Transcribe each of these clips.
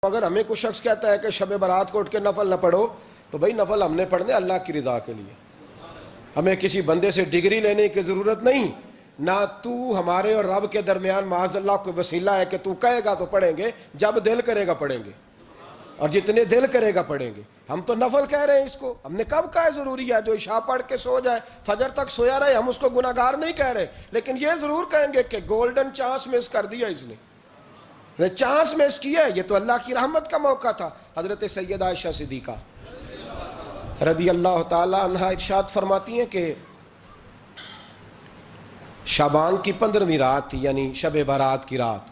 اگر ہمیں کوئی شخص کہتا ہے کہ شب برات کو اٹھ کے نفل نہ پڑھو تو بھائی نفل ہم نے پڑھنے اللہ کی رضا کے لیے، ہمیں کسی بندے سے ڈگری لینے کی ضرورت نہیں، نہ تو ہمارے اور رب کے درمیان معاذ اللہ کوئی وسیلہ ہے کہ تو کہے گا تو پڑھیں گے، جب دل کرے گا پڑھیں گے، اور جتنے دل کرے گا پڑھیں گے۔ ہم تو نفل کہہ رہے ہیں اس کو، ہم نے کب کہا ہے ضروری ہے جو عشاء پڑھ کے سو جائے فجر تک سویا رہے، ہم اس کو گناہگار نہیں کہہ رہے، لیکن یہ ضرور کہیں گے کہ گولڈن چانس مس کر دیا اس نے، چانس مس کیا ہے، یہ تو اللہ کی رحمت کا موقع تھا۔ حضرت سیدہ عائشہ صدیقہ رضی اللہ تعالی عنہ ارشاد فرماتی ہیں کہ شعبان کی 15ویں رات تھی، یعنی شب برات کی رات،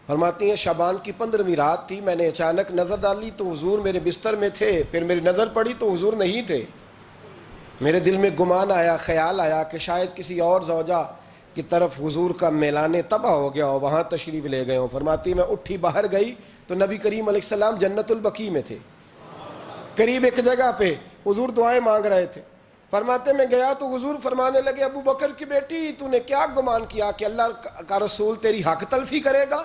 فرماتی ہیں شعبان کی 15ویں رات تھی، میں نے اچانک نظر ڈالی تو حضور میرے بستر میں تھے، پھر میری نظر پڑی تو حضور نہیں تھے، میرے دل میں گمان آیا، خیال آیا کہ شاید کسی اور زوجہ کی طرف حضور کا میلان تباہ ہو گیا ہو، وہاں تشریف لے گئے ہوں۔ فرماتی میں اٹھی باہر گئی تو نبی کریم علیہ السلام جنت البقیع میں تھے، قریب ایک جگہ پہ حضور دعائیں مانگ رہے تھے۔ فرماتے میں گیا تو حضور فرمانے لگے ابو بکر کی بیٹی تو نے کیا گمان کیا کہ اللہ کا رسول تیری حق تلفی کرے گا؟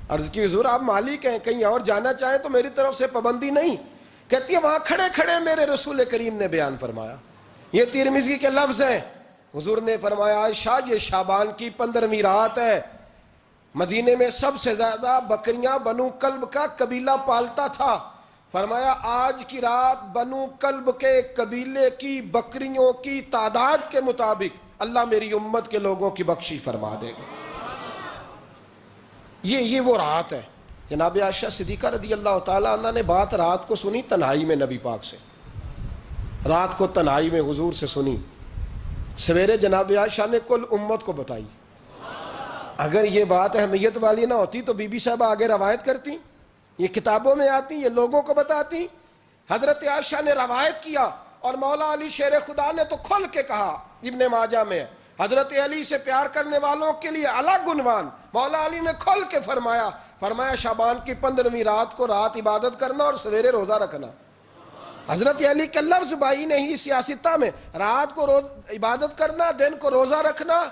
عرض کی حضور آپ مالک ہیں، کہیں اور جانا چاہیں تو میری طرف سے پابندی نہیں۔ کہتی ہے وہاں کھڑے کھڑے میرے رسول کریم نے بیان فرمایا، یہ ترمذی کے لفظ ہیں، حضور نے فرمایا عائشہ یہ شعبان کی 15ویں رات ہے، مدینے میں سب سے زیادہ بکریاں بنو کلب کا قبیلہ پالتا تھا، فرمایا آج کی رات بنو کلب کے قبیلے کی بکریوں کی تعداد کے مطابق اللہ میری امت کے لوگوں کی بخشی فرما دے گا۔ یہ وہ رات ہے۔ جناب عائشہ صدیقہ رضی اللہ تعالیٰ عنہ نے بات رات کو سنی تنہائی میں نبی پاک سے، رات کو تنہائی میں حضور سے سنی، سویرے جناب عائشہ نے کل امت کو بتائی۔ اگر یہ بات اہمیت والی نہ ہوتی تو بی بی صاحبہ آگے روایت کرتی، یہ کتابوں میں آتی، یہ لوگوں کو بتاتی۔ حضرت عائشہ نے روایت کیا اور مولا علی شیر خدا نے تو کھل کے کہا، ابن ماجہ میں حضرت علی سے پیار کرنے والوں کے لیے الگ عنوان، مولا علی نے کھل کے فرمایا شعبان کی 15ویں رات کو رات عبادت کرنا اور سویرے روزہ رکھنا۔ حضرت علی کے لفظ بائی نہیں سیاستہ میں، رات کو عبادت کرنا، دن کو روزہ رکھنا۔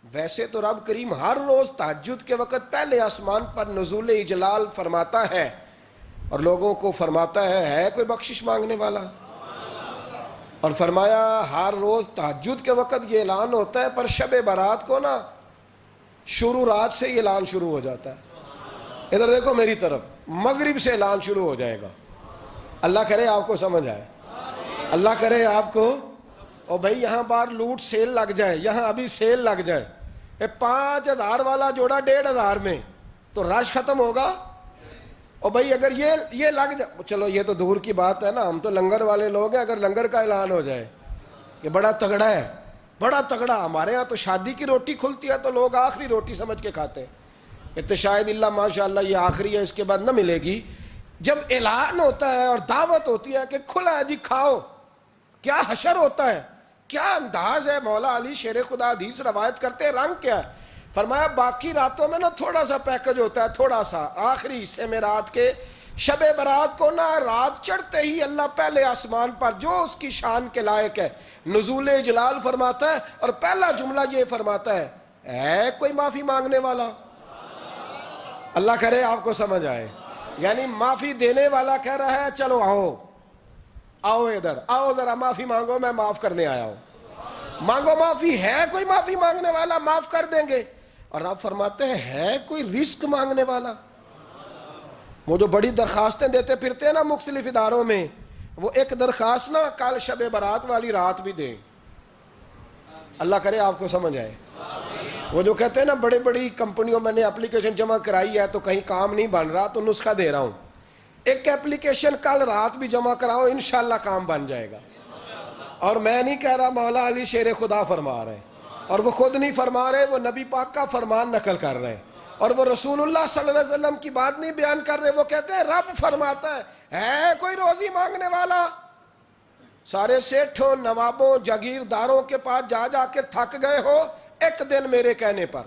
ویسے تو رب کریم ہر روز تہجد کے وقت پہلے آسمان پر نزول اجلال فرماتا ہے اور لوگوں کو فرماتا ہے کوئی بخشش مانگنے والا؟ اور فرمایا ہر روز تہجد کے وقت یہ اعلان ہوتا ہے، پر شب برات کو نا شروع رات سے یہ اعلان شروع ہو جاتا ہے۔ ادھر دیکھو میری طرف، مغرب سے اعلان شروع ہو جائے گا۔ اللہ کرے آپ کو سمجھ آئے، اللہ کرے آپ کو، اور بھائی یہاں باہر لوٹ سیل لگ جائے، یہاں ابھی سیل لگ جائے، 5000 والا جوڑا 1500 میں تو رش ختم ہوگا؟ اور بھائی اگر یہ لگ جائے، چلو یہ تو دور کی بات ہے نا، ہم تو لنگر والے لوگ ہیں، اگر لنگر کا اعلان ہو جائے کہ بڑا تگڑا ہے، بڑا تگڑا، ہمارے ہاں تو شادی کی روٹی کھلتی ہے تو لوگ آخری روٹی سمجھ کے کھاتے ہیں، تو شاید اللہ ماشاءاللہ یہ آخری ہے، اس کے بعد نہ ملے گی۔ جب اعلان ہوتا ہے اور دعوت ہوتی ہے کہ کھلا ہے جی کھاؤ، کیا حشر ہوتا ہے، کیا انداز ہے۔ مولا علی شیر خدا حدیث روایت کرتے ہیں، رنگ کیا ہے؟ فرمایا باقی راتوں میں نا تھوڑا سا پیکج ہوتا ہے، تھوڑا سا، آخری حصے میں رات کے شب برات کو نا رات چڑھتے ہی اللہ پہلے آسمان پر جو اس کی شان کے لائق ہے نزول جلال فرماتا ہے، اور پہلا جملہ یہ فرماتا ہے کوئی معافی مانگنے والا؟ اللہ کرے آپ کو سمجھ آئے، یعنی معافی دینے والا کہہ رہا ہے چلو آؤ ادھر، آؤ ذرا معافی مانگو، میں معاف کرنے آیا ہوں، مانگو معافی، ہے کوئی معافی مانگنے والا؟ معاف کر دیں گے۔ اور آپ فرماتے ہیں ہے کوئی رزق مانگنے والا؟ وہ جو بڑی درخواستیں دیتے پھرتے ہیں نا مختلف اداروں میں، وہ ایک درخواست نا کل شب برات والی رات بھی دیں۔ اللہ کرے آپ کو سمجھ آئے۔ وہ جو کہتے ہیں نا بڑی بڑی کمپنیوں میں نے اپلیکیشن جمع کرائی ہے تو کہیں کام نہیں بن رہا تو نسخہ دے رہا ہوں، ایک اپلیکیشن کل رات بھی جمع کراؤ انشاءاللہ کام بن جائے گا۔ اور میں نہیں کہہ رہا، مولا علی شیر خدا فرما رہے ہیں، اور وہ خود نہیں فرما رہے، وہ نبی پاک کا فرمان نقل کر رہے ہیں، اور وہ رسول اللہ صلی اللہ علیہ وسلم کی بات نہیں بیان کر رہے، وہ کہتے ہیں رب فرماتا ہے کوئی روزی مانگنے والا؟ سارے سیٹھوں، نوابوں، جاگیرداروں کے پاس جا جا کے تھک گئے ہو، ایک دن میرے کہنے پر،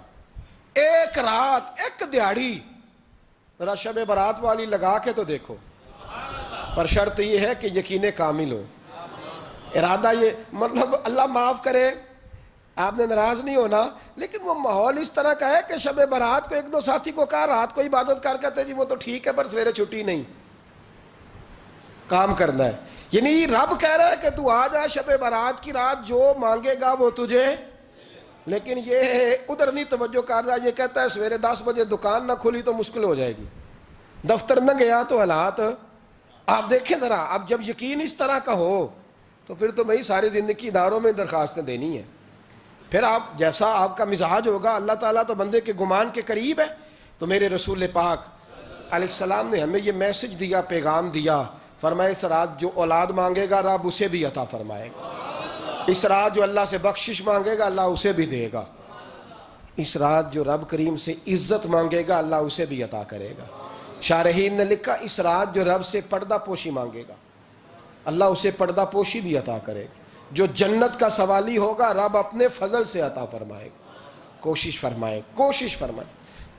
ایک رات، ایک دیہڑی ذرا شب برات والی لگا کے تو دیکھو، پر شرط یہ ہے کہ یقین کامل ہو، ارادہ یہ، مطلب اللہ معاف کرے، آپ نے ناراض نہیں ہونا، لیکن وہ ماحول اس طرح کا ہے کہ شب برات کو ایک دو ساتھی کو کہا رات کو عبادت کر کہتے جی وہ تو ٹھیک ہے پر سویرے چھٹی نہیں، کام کرنا ہے. یعنی رب کہہ رہا ہے کہ تو آ جا شب برات کی رات، جو مانگے گا وہ تجھے، لیکن یہ ادھر نہیں توجہ کر رہا. یہ کہتا ہے سویرے 10 بجے دکان نہ کھلی تو مشکل ہو جائے گی، دفتر نہ گیا تو حالات. آپ دیکھیں ذرا، اب جب یقین اس طرح کا ہو تو پھر تو میں ساری زندگی اداروں میں درخواستیں دینی ہیں. پھر آپ جیسا آپ کا مزاج ہوگا، اللہ تعالیٰ تو بندے کے گمان کے قریب ہے. تو میرے رسول پاک علیہ السلام نے ہمیں یہ میسج دیا، پیغام دیا، فرمائے اس رات جو اولاد مانگے گا رب اسے بھی عطا فرمائے گا. اس رات جو اللہ سے بخشش مانگے گا اللہ اسے بھی دے گا. اس رات جو رب کریم سے عزت مانگے گا اللہ اسے بھی عطا کرے گا. شارحین نے لکھا اس رات جو رب سے پردہ پوشی مانگے گا اللہ اسے پردہ پوشی بھی عطا کرے گا. جو جنت کا سوالی ہوگا رب اپنے فضل سے عطا فرمائے گا. کوشش فرمائیں، کوشش فرمائیں.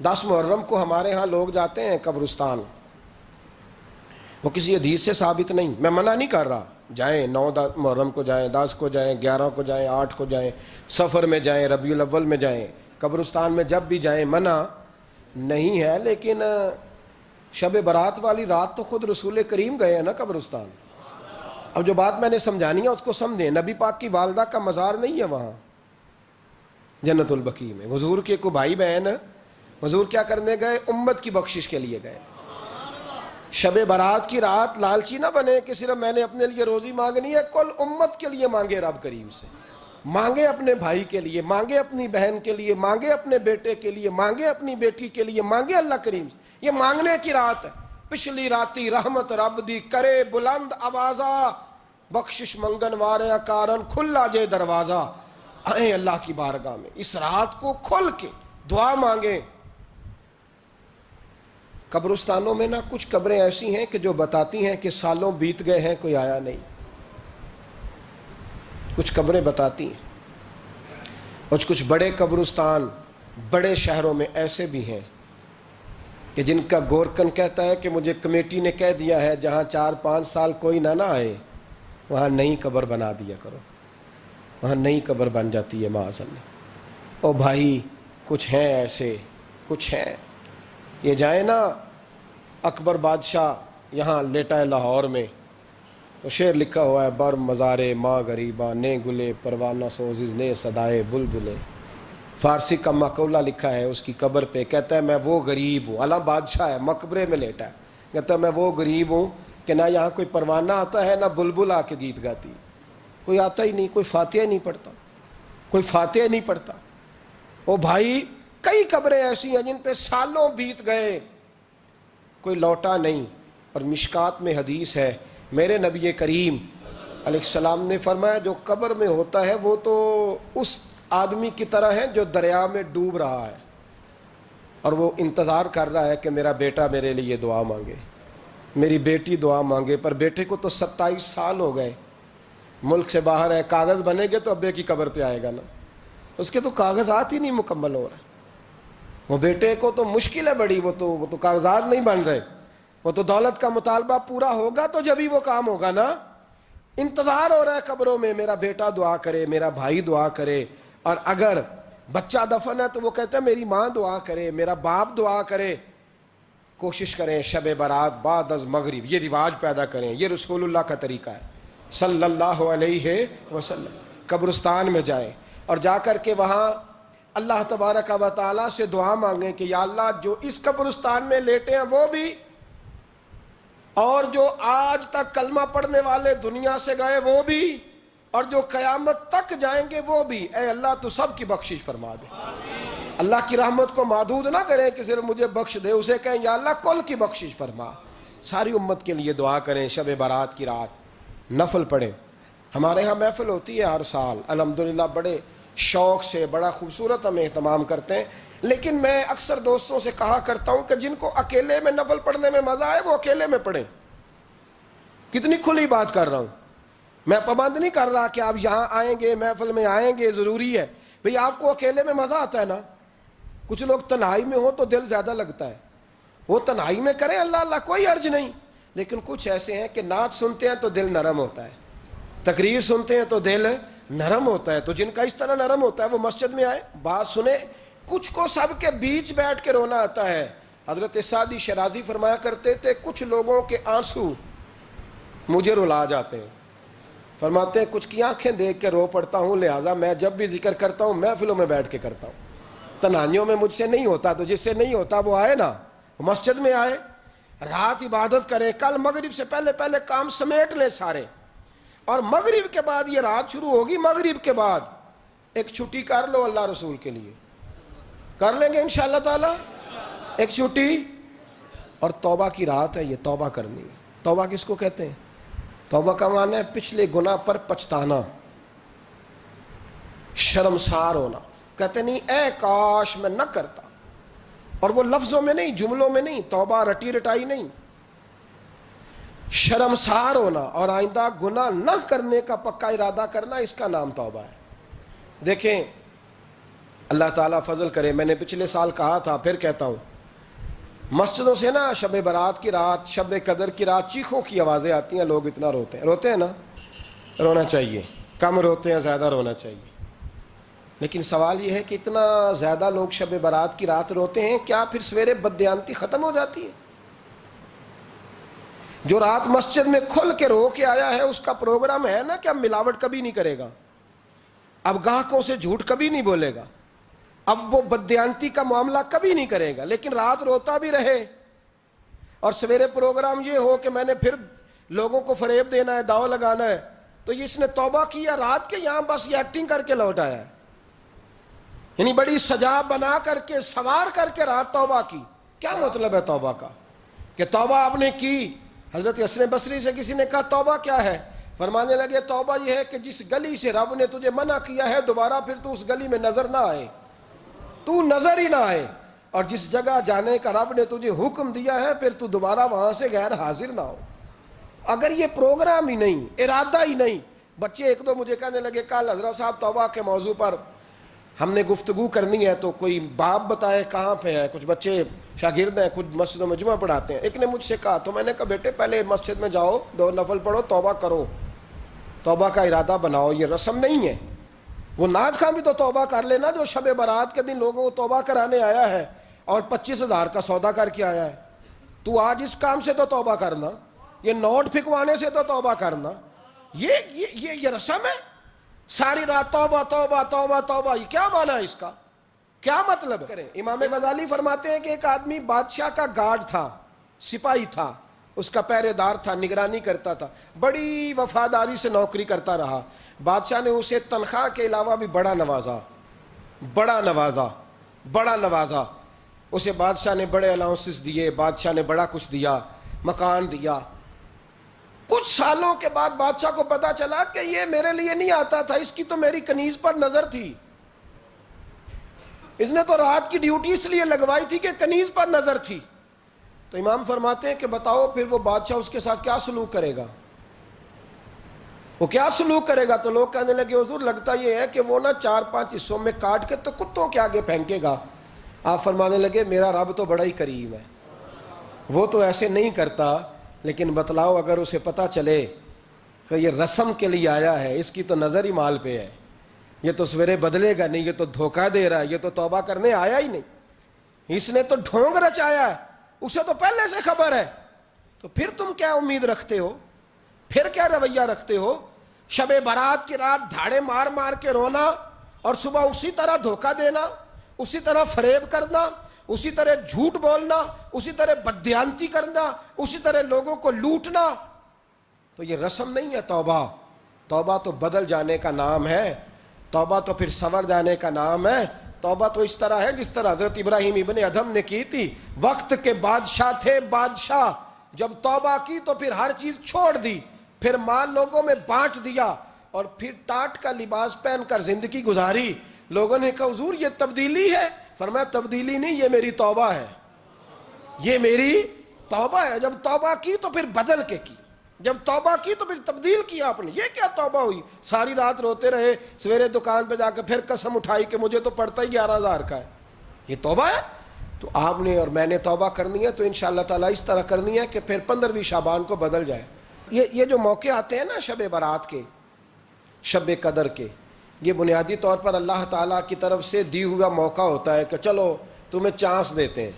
10 محرم کو ہمارے ہاں لوگ جاتے ہیں قبرستان، وہ کسی حدیث سے ثابت نہیں، میں منع نہیں کر رہا، جائیں 9 محرم کو جائیں، 10 کو جائیں، 11 کو جائیں، 8 کو جائیں، سفر میں جائیں، ربیع الاول میں جائیں، قبرستان میں جب بھی جائیں منع نہیں ہے. لیکن شب برات والی رات تو خود رسول کریم گئے ہیں نا قبرستان. اب جو بات میں نے سمجھانی ہے اس کو سمجھیں. نبی پاک کی والدہ کا مزار نہیں ہے وہاں جنت البقیع میں. حضور کے کو بھائی بہن، حضور کیا کرنے گئے؟ امت کی بخشش کے لیے گئے. شب برات کی رات لالچی نہ بنے کہ صرف میں نے اپنے لیے روزی مانگنی ہے، کل امت کے لیے مانگے رب کریم سے. مانگے اپنے بھائی کے لیے، مانگے اپنی بہن کے لیے، مانگے اپنے بیٹے کے لیے، مانگے اپنی بیٹی کے لیے، مانگے اللہ کریم سے. یہ مانگنے کی رات ہے. پچھلی راتی رحمت رب دی کرے بلند آوازہ، بخشش منگن واریاں کارن کھلا جے دروازہ. آئیں اللہ کی بارگاہ میں اس رات کو کھل کے دعا مانگیں. قبرستانوں میں نا کچھ قبریں ایسی ہیں کہ جو بتاتی ہیں کہ سالوں بیت گئے ہیں کوئی آیا نہیں. کچھ قبریں بتاتی ہیں. اور کچھ بڑے قبرستان بڑے شہروں میں ایسے بھی ہیں کہ جن کا گورکن کہتا ہے کہ مجھے کمیٹی نے کہہ دیا ہے جہاں 4-5 سال کوئی نہ آئے وہاں نئی قبر بنا دیا کرو. وہاں نئی قبر بن جاتی ہے معاذ اللہ. او بھائی کچھ ہیں ایسے، کچھ ہیں. یہ جائیں نا اکبر بادشاہ یہاں لیٹا ہے لاہور میں، تو شعر لکھا ہوا ہے بر مزارے ماں غریباں نے گلے پروانہ سوزز نے صدائے بلبلے. فارسی کا مقولہ لکھا ہے اس کی قبر پہ، کہتا ہے میں وہ غریب ہوں. اعلیٰ بادشاہ ہے مقبرے میں لیٹا ہے، کہتا ہے میں وہ غریب ہوں کہ نہ یہاں کوئی پروانہ آتا ہے نہ بلبل آ کے گیت گاتی. کوئی آتا ہی نہیں، کوئی فاتحہ نہیں پڑھتا، کوئی فاتحہ نہیں پڑھتا. او بھائی کئی قبریں ایسی ہیں جن پہ سالوں بیت گئے کوئی لوٹا نہیں. اور مشکات میں حدیث ہے میرے نبی کریم علیہ السلام نے فرمایا جو قبر میں ہوتا ہے وہ تو اس آدمی کی طرح ہے جو دریا میں ڈوب رہا ہے اور وہ انتظار کر رہا ہے کہ میرا بیٹا میرے لیے دعا مانگے، میری بیٹی دعا مانگے. پر بیٹے کو تو 27 سال ہو گئے، ملک سے باہر ہے. کاغذ بنے گے تو ابے کی قبر پہ آئے گا نا، اس کے تو کاغذات ہی نہیں مکمل ہو رہے. وہ بیٹے کو تو مشکل ہے بڑی، وہ تو کاغذات نہیں بن رہے. وہ تو دولت کا مطالبہ پورا ہوگا تو جب ہی وہ کام ہوگا نا. انتظار ہو رہا ہے قبروں میں میرا بیٹا دعا کرے، میرا بھائی دعا کرے. اور اگر بچہ دفن ہے تو وہ کہتا ہے میری ماں دعا کرے، میرا باپ دعا کرے. کوشش کریں شب برات بعد از مغرب یہ رواج پیدا کریں. یہ رسول اللہ کا طریقہ ہے صلی اللہ علیہ وسلم. قبرستان میں جائیں اور جا کر کے وہاں اللہ تبارک و تعالیٰ سے دعا مانگیں کہ یا اللہ جو اس قبرستان میں لیٹے ہیں وہ بھی، اور جو آج تک کلمہ پڑھنے والے دنیا سے گئے وہ بھی، اور جو قیامت تک جائیں گے وہ بھی. اے اللہ تو سب کی بخشش فرما دے. اللہ کی رحمت کو محدود نہ کریں کہ صرف مجھے بخش دے، اسے کہیں یا اللہ کل کی بخشش فرما. ساری امت کے لیے دعا کریں. شب برات کی رات نفل پڑھیں. ہمارے ہاں محفل ہوتی ہے ہر سال الحمدللہ، بڑے شوق سے بڑا خوبصورت ہم اہتمام کرتے ہیں. لیکن میں اکثر دوستوں سے کہا کرتا ہوں کہ جن کو اکیلے میں نفل پڑھنے میں مزہ آئے وہ اکیلے میں پڑھیں. کتنی کھلی بات کر رہا ہوں. میں پابند نہیں کر رہا کہ آپ یہاں آئیں گے محفل میں آئیں گے ضروری ہے. بھئی آپ کو اکیلے میں مزہ آتا ہے نا. کچھ لوگ تنہائی میں ہوں تو دل زیادہ لگتا ہے، وہ تنہائی میں کریں اللہ اللہ کوئی عرض نہیں. لیکن کچھ ایسے ہیں کہ نعت سنتے ہیں تو دل نرم ہوتا ہے، تقریر سنتے ہیں تو دل نرم ہوتا ہے. تو جن کا اس طرح نرم ہوتا ہے وہ مسجد میں آئے, بات سنیں. کچھ کو سب کے بیچ بیٹھ کے رونا آتا ہے. حضرت سعدی شیرازی فرمایا کرتے تھے کچھ لوگوں کے آنسو مجھے رلا جاتے ہیں. فرماتے ہیں کچھ کی آنکھیں دیکھ کے رو پڑتا ہوں, لہٰذا میں جب بھی ذکر کرتا ہوں محفلوں میں بیٹھ کے کرتا ہوں. تنہائیوں میں مجھ سے نہیں ہوتا, تو جس سے نہیں ہوتا وہ آئے نا, مسجد میں آئے, رات عبادت کریں. کل مغرب سے پہلے پہلے کام سمیٹ لیں سارے, اور مغرب کے بعد یہ رات شروع ہوگی, مغرب کے بعد ایک چھٹی کر لو اللہ رسول کے لیے. کر لیں گے انشاءاللہ تعالی ایک چھٹی. اور توبہ کی رات ہے یہ, توبہ کرنی ہے. توبہ کس کو کہتے ہیں؟ توبہ کا معنی ہے پچھلے گناہ پر پچھتانا, شرمسار ہونا. کہتے نہیں اے کاش میں نہ کرتا, اور وہ لفظوں میں نہیں, جملوں میں نہیں, توبہ رٹی رٹائی نہیں. شرمسار ہونا اور آئندہ گناہ نہ کرنے کا پکا ارادہ کرنا, اس کا نام توبہ ہے. دیکھیں اللہ تعالیٰ فضل کرے, میں نے پچھلے سال کہا تھا پھر کہتا ہوں, مسجدوں سے نا شب برات کی رات, شب قدر کی رات چیخوں کی آوازیں آتی ہیں, لوگ اتنا روتے ہیں نا. رونا چاہیے, کم روتے ہیں زیادہ رونا چاہیے. لیکن سوال یہ ہے کہ اتنا زیادہ لوگ شب برات کی رات روتے ہیں, کیا پھر سویرے بددیانتی ختم ہو جاتی ہے؟ جو رات مسجد میں کھل کے رو کے آیا ہے اس کا پروگرام ہے نا کہ اب ملاوٹ کبھی نہیں کرے گا, اب گاہکوں سے جھوٹ کبھی نہیں بولے گا, اب وہ بددیانتی کا معاملہ کبھی نہیں کرے گا. لیکن رات روتا بھی رہے اور سویرے پروگرام یہ ہو کہ میں نے پھر لوگوں کو فریب دینا ہے, داؤ لگانا ہے, تو اس نے توبہ کیا رات کے, یہاں بس یہ ایکٹنگ کر کے لوٹ آیا ہے. یعنی بڑی سجا بنا کر کے سوار کر کے رات توبہ کی. کیا مطلب ہے توبہ کا؟ کہ توبہ آپ نے کی. حضرت حسن بصری سے کسی نے کہا توبہ کیا ہے؟ فرمانے لگے توبہ یہ ہے کہ جس گلی سے رب نے تجھے منع کیا ہے دوبارہ پھر تو اس گلی میں نظر نہ آئے, تو نظر ہی نہ آئے. اور جس جگہ جانے کا رب نے تجھے حکم دیا ہے پھر تو دوبارہ وہاں سے غیر حاضر نہ ہو. اگر یہ پروگرام ہی نہیں, ارادہ ہی نہیں. بچے ایک دو مجھے کہنے لگے کل حضرت صاحب توبہ کے موضوع پر ہم نے گفتگو کرنی ہے, تو کوئی باب بتائے کہاں پہ ہے. کچھ بچے شاگرد ہیں, کچھ مسجدوں میں جمعہ پڑھاتے ہیں. ایک نے مجھ سے کہا, تو میں نے کہا بیٹے پہلے مسجد میں جاؤ, 2 نفل پڑھو, توبہ کرو, توبہ کا ارادہ بناؤ. یہ رسم نہیں ہے. وہ نعت خواں بھی تو توبہ کر لینا جو شب برات کے دن لوگوں کو توبہ کرانے آیا ہے اور 25,000 کا سودا کر کے آیا ہے. تو آج اس کام سے تو توبہ کرنا, یہ نوٹ پھکوانے سے تو توبہ کرنا. یہ رسم ہے. ساری رات توبہ توبہ توبہ توبہ, یہ کیا معنی ہے اس کا؟ کیا مطلب کریں؟ امام غزالی فرماتے ہیں کہ ایک آدمی بادشاہ کا گارڈ تھا, سپاہی تھا, اس کا پہرے دار تھا, نگرانی کرتا تھا, بڑی وفاداری سے نوکری کرتا رہا. بادشاہ نے اسے تنخواہ کے علاوہ بھی بڑا نوازا, بڑا نوازا, بڑا نوازا. اسے بادشاہ نے بڑے الاؤنسز دیے, بادشاہ نے بڑا کچھ دیا, مکان دیا. کچھ سالوں کے بعد بادشاہ کو پتا چلا کہ یہ میرے لیے نہیں آتا تھا, اس کی تو میری کنیز پر نظر تھی. اس نے تو رات کی ڈیوٹی اس لیے لگوائی تھی کہ کنیز پر نظر تھی. تو امام فرماتے ہیں کہ بتاؤ پھر وہ بادشاہ اس کے ساتھ کیا سلوک کرے گا؟ وہ کیا سلوک کرے گا؟ تو لوگ کہنے لگے حضور لگتا یہ ہے کہ وہ نا 4-5 حصوں میں کاٹ کے تو کتوں کے آگے پھینکے گا. آپ فرمانے لگے میرا رب تو بڑا ہی کریم ہے, وہ تو ایسے نہیں کرتا. لیکن بتلاؤ اگر اسے پتا چلے کہ یہ رسم کے لیے آیا ہے, اس کی تو نظر ہی مال پہ ہے, یہ تو سویرے بدلے گا نہیں, یہ تو دھوکہ دے رہا ہے, یہ تو توبہ کرنے آیا ہی نہیں, اس نے تو ڈھونگ رچایا ہے, اسے تو پہلے سے خبر ہے. تو پھر تم کیا امید رکھتے ہو؟ پھر کیا رویہ رکھتے ہو؟ شب برات کی رات دھاڑے مار مار کے رونا اور صبح اسی طرح دھوکہ دینا, اسی طرح فریب کرنا, اسی طرح جھوٹ بولنا, اسی طرح بددیانتی کرنا, اسی طرح لوگوں کو لوٹنا. تو یہ رسم نہیں ہے توبہ. توبہ تو بدل جانے کا نام ہے, توبہ تو پھر سنور جانے کا نام ہے. توبہ تو اس طرح ہے جس طرح حضرت ابراہیم ابن ادھم نے کی تھی. وقت کے بادشاہ تھے, بادشاہ جب توبہ کی تو پھر ہر چیز چھوڑ دی, پھر مال لوگوں میں بانٹ دیا اور پھر ٹاٹ کا لباس پہن کر زندگی گزاری. لوگوں نے کہا حضور یہ تبدیلی ہے. فرمایا تبدیلی نہیں, یہ میری توبہ ہے, یہ میری توبہ ہے. جب توبہ کی تو پھر بدل کے کی, جب توبہ کی تو پھر تبدیل کیا آپ نے. یہ کیا توبہ ہوئی؟ ساری رات روتے رہے, سویرے دکان پہ جا کے پھر قسم اٹھائی کہ مجھے تو پڑتا ہی 11,000 کا ہے. یہ توبہ ہے؟ تو آپ نے اور میں نے توبہ کرنی ہے تو انشاءاللہ تعالیٰ اس طرح کرنی ہے کہ پھر 15ویں شعبان کو بدل جائے. یہ جو موقع آتے ہیں نا شب برات کے, شب قدر کے, یہ بنیادی طور پر اللہ تعالیٰ کی طرف سے دی ہوا موقع ہوتا ہے کہ چلو تمہیں چانس دیتے ہیں،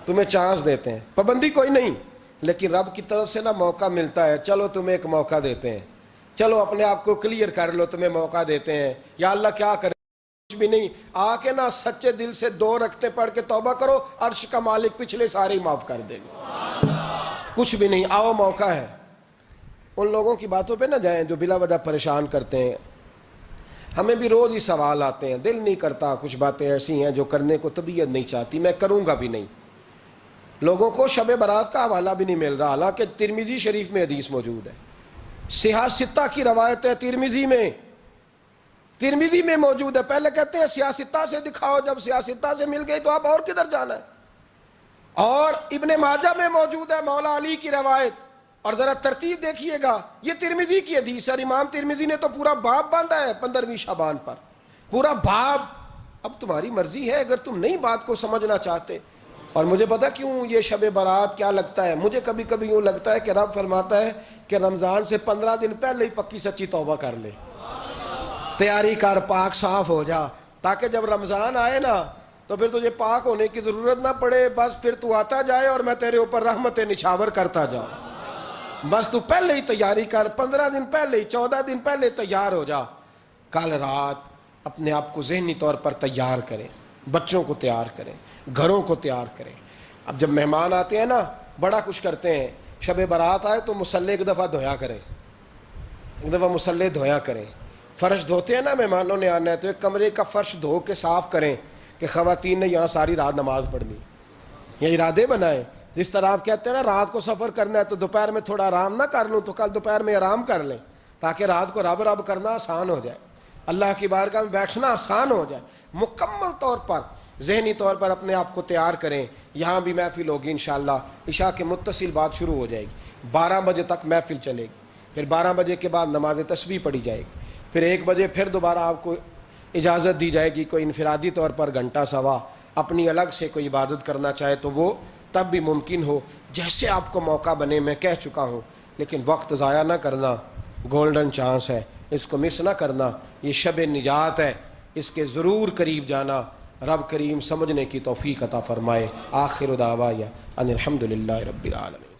تمہیں چانس دیتے ہیں، پابندی کوئی نہیں، لیکن رب کی طرف سے نا موقع ملتا ہے، چلو تمہیں ایک موقع دیتے ہیں، چلو اپنے آپ کو کلیئر کر لو، تمہیں موقع دیتے ہیں، یا اللہ کیا کرے کچھ بھی نہیں، آ کے نا سچے دل سے 2 رکعتیں پڑھ کے توبہ کرو، عرش کا مالک پچھلے سارے ہی معاف کر دے گا، کچھ بھی نہیں، آؤ موقع ہے۔ ان لوگوں کی باتوں پہ نہ جائیں جو بلا وجہ پریشان کرتے ہیں، ہمیں بھی روز ہی سوال آتے ہیں، دل نہیں کرتا، کچھ باتیں ایسی ہیں جو کرنے کو طبیعت نہیں چاہتی، میں کروں گا بھی نہیں۔ لوگوں کو شب برات کا حوالہ بھی نہیں مل رہا، حالانکہ ترمذی شریف میں حدیث موجود ہے، صحاح ستہ کی روایت ہے، ترمذی میں موجود ہے۔ پہلے کہتے ہیں صحاح ستہ سے دکھاؤ، جب صحاح ستہ سے مل گئی تو آپ اور کدھر جانا ہے؟ اور ابن ماجہ میں موجود ہے مولا علی کی روایت، اور ذرا ترتیب دیکھیے گا، یہ ترمذی کی حدیث ہے، اور امام ترمذی نے تو پورا باب باندھا ہے 15ویں شعبان پر، پورا باب۔ اب تمہاری مرضی ہے، اگر تم نہیں بات کو سمجھنا چاہتے۔ اور مجھے پتا کیوں یہ شب برات کیا لگتا ہے، مجھے کبھی کبھی یوں لگتا ہے کہ رب فرماتا ہے کہ رمضان سے 15 دن پہلے ہی پکی سچی توبہ کر لے، تیاری کر، پاک صاف ہو جا، تاکہ جب رمضان آئے نا تو پھر تجھے پاک ہونے کی ضرورت نہ پڑے، بس پھر تو آتا جائے اور میں تیرے اوپر رحمتیں نچھاور کرتا جاؤں، بس تو پہلے ہی تیاری کر، 15 دن پہلے ہی، 14 دن پہلے تیار ہو جا۔ کل رات اپنے آپ کو ذہنی طور پر تیار کریں، بچوں کو تیار کریں، گھروں کو تیار کریں۔ اب جب مہمان آتے ہیں نا بڑا کچھ کرتے ہیں، شب برات آئے تو مصلے ایک دفعہ دھویا کریں، ایک دفعہ مصلے دھویا کریں۔ فرش دھوتے ہیں نا، مہمانوں نے آنا ہے تو ایک کمرے کا فرش دھو کے صاف کریں کہ خواتین نے یہاں ساری رات نماز پڑھنی، یہ ارادے بنائیں۔ جس طرح آپ کہتے ہیں نا رات کو سفر کرنا ہے تو دوپہر میں تھوڑا آرام نہ کر لوں تو کل دوپہر میں آرام کر لیں، تاکہ رات کو رب رب کرنا آسان ہو جائے، اللہ کی بارگاہ میں بیٹھنا آسان ہو جائے۔ مکمل طور پر ذہنی طور پر اپنے آپ کو تیار کریں۔ یہاں بھی محفل ہوگی انشاءاللہ، عشاء کے متصل بعد شروع ہو جائے گی، 12 بجے تک محفل چلے گی، پھر 12 بجے کے بعد نماز تسبیح پڑھی جائے گی، پھر 1 بجے پھر دوبارہ آپ کو اجازت دی جائے گی، کوئی انفرادی طور پر گھنٹہ سوا اپنی الگ سے کوئی عبادت کرنا چاہے تو وہ تب بھی ممکن ہو، جیسے آپ کو موقع بنے۔ میں کہہ چکا ہوں، لیکن وقت ضائع نہ کرنا، گولڈن چانس ہے، اس کو مس نہ کرنا، یہ شب نجات ہے، اس کے ضرور قریب جانا۔ رب کریم سمجھنے کی توفیق عطا فرمائے۔ آخر دعوایا ان الحمدللہ رب العالمین۔